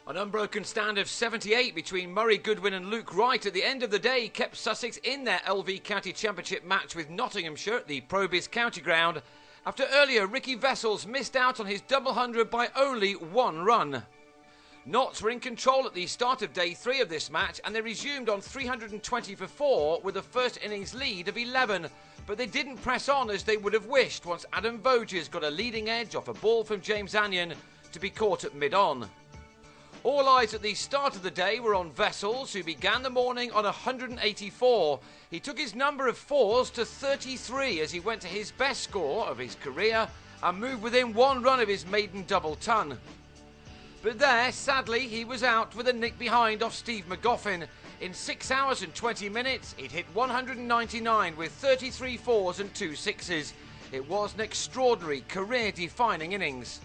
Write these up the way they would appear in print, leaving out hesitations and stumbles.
An unbroken stand of 78 between Murray Goodwin and Luke Wright at the end of the day kept Sussex in their LV County Championship match with Nottinghamshire at the PROBIZ County Ground after earlier Ricky Vessels missed out on his double hundred by only one run. Notts were in control at the start of day 3 of this match and they resumed on 320 for 4 with a first innings lead of 11, but they didn't press on as they would have wished once Adam Voges got a leading edge off a ball from James Anyon to be caught at mid-on. All eyes at the start of the day were on Vessels, who began the morning on 184. He took his number of fours to 33 as he went to his best score of his career and moved within one run of his maiden double ton. But there, sadly, he was out with a nick behind off Steve McGoffin. In 6 hours and 20 minutes, he'd hit 199 with 33 fours and 2 sixes. It was an extraordinary, career-defining innings.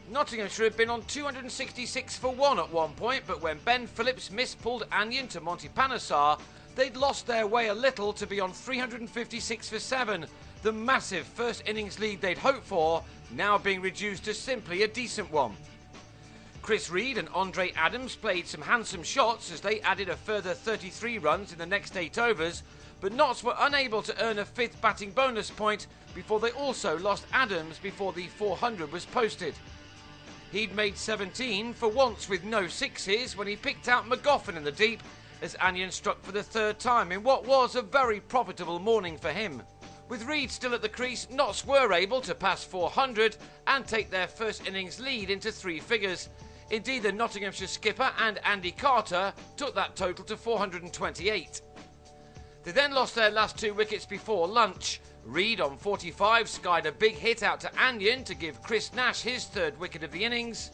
Nottinghamshire had been on 266 for 1 at one point, but when Ben Phillips mispulled Anyon to Monty Panesar, they'd lost their way a little to be on 356 for 7, the massive first innings lead they'd hoped for, now being reduced to simply a decent one. Chris Reed and Andre Adams played some handsome shots as they added a further 33 runs in the next 8 overs, but Notts were unable to earn a 5th batting bonus point before they also lost Adams before the 400 was posted. He'd made 17 for once with no sixes when he picked out McGoffin in the deep as Anyon struck for the 3rd time in what was a very profitable morning for him. With Reed still at the crease, Notts were able to pass 400 and take their first innings lead into 3 figures. Indeed, the Nottinghamshire skipper and Andy Carter took that total to 428. They then lost their last 2 wickets before lunch. Reed on 45 skied a big hit out to Anyon to give Chris Nash his 3rd wicket of the innings.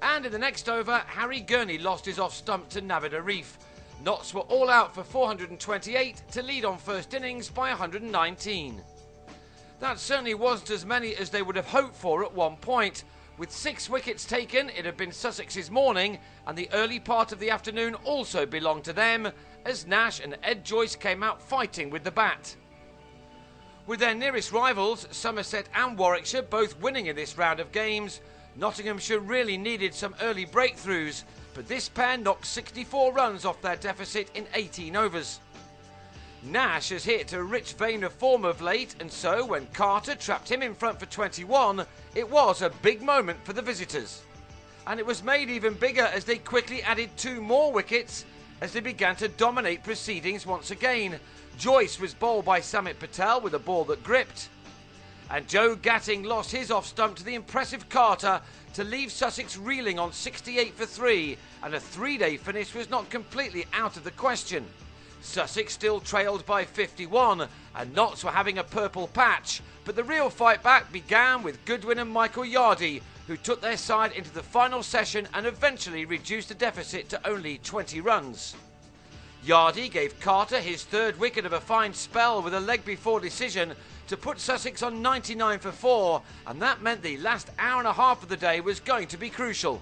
And in the next over, Harry Gurney lost his off-stump to Navid Arif. Notts were all out for 428 to lead on first innings by 119. That certainly wasn't as many as they would have hoped for at one point. With 6 wickets taken, it had been Sussex's morning, and the early part of the afternoon also belonged to them, as Nash and Ed Joyce came out fighting with the bat. With their nearest rivals, Somerset and Warwickshire, both winning in this round of games, Nottinghamshire really needed some early breakthroughs, but this pair knocked 64 runs off their deficit in 18 overs. Nash has hit a rich vein of form of late, and so when Carter trapped him in front for 21, it was a big moment for the visitors. And it was made even bigger as they quickly added 2 more wickets as they began to dominate proceedings once again. Joyce was bowled by Samit Patel with a ball that gripped, and Joe Gatting lost his off-stump to the impressive Carter to leave Sussex reeling on 68 for 3, and a 3-day finish was not completely out of the question. Sussex still trailed by 51, and Notts were having a purple patch, but the real fight back began with Goodwin and Michael Yardy, who took their side into the final session and eventually reduced the deficit to only 20 runs. Yardy gave Carter his 3rd wicket of a fine spell with a leg before decision to put Sussex on 99 for 4, and that meant the last hour and a half of the day was going to be crucial.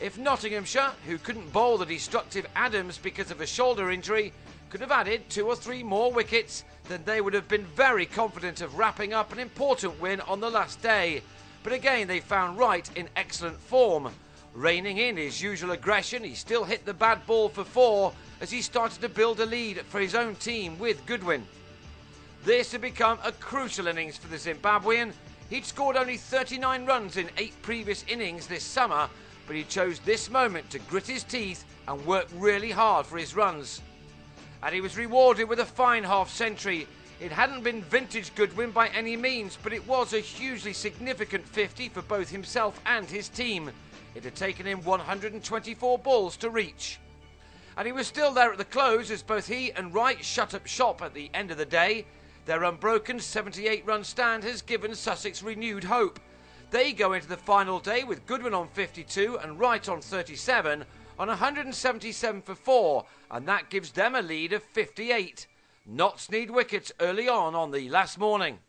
If Nottinghamshire, who couldn't bowl the destructive Adams because of a shoulder injury, could have added 2 or 3 more wickets, then they would have been very confident of wrapping up an important win on the last day. But again, they found Wright in excellent form. Reining in his usual aggression, he still hit the bad ball for 4 as he started to build a lead for his own team with Goodwin. This had become a crucial innings for the Zimbabwean. He'd scored only 39 runs in 8 previous innings this summer, but he chose this moment to grit his teeth and work really hard for his runs. And he was rewarded with a fine half-century. It hadn't been vintage Goodwin by any means, but it was a hugely significant 50 for both himself and his team. It had taken him 124 balls to reach. And he was still there at the close as both he and Wright shut up shop at the end of the day. Their unbroken 78-run stand has given Sussex renewed hope. They go into the final day with Goodwin on 52 and Wright on 37 on 177 for 4, and that gives them a lead of 58. Notts need wickets early on the last morning.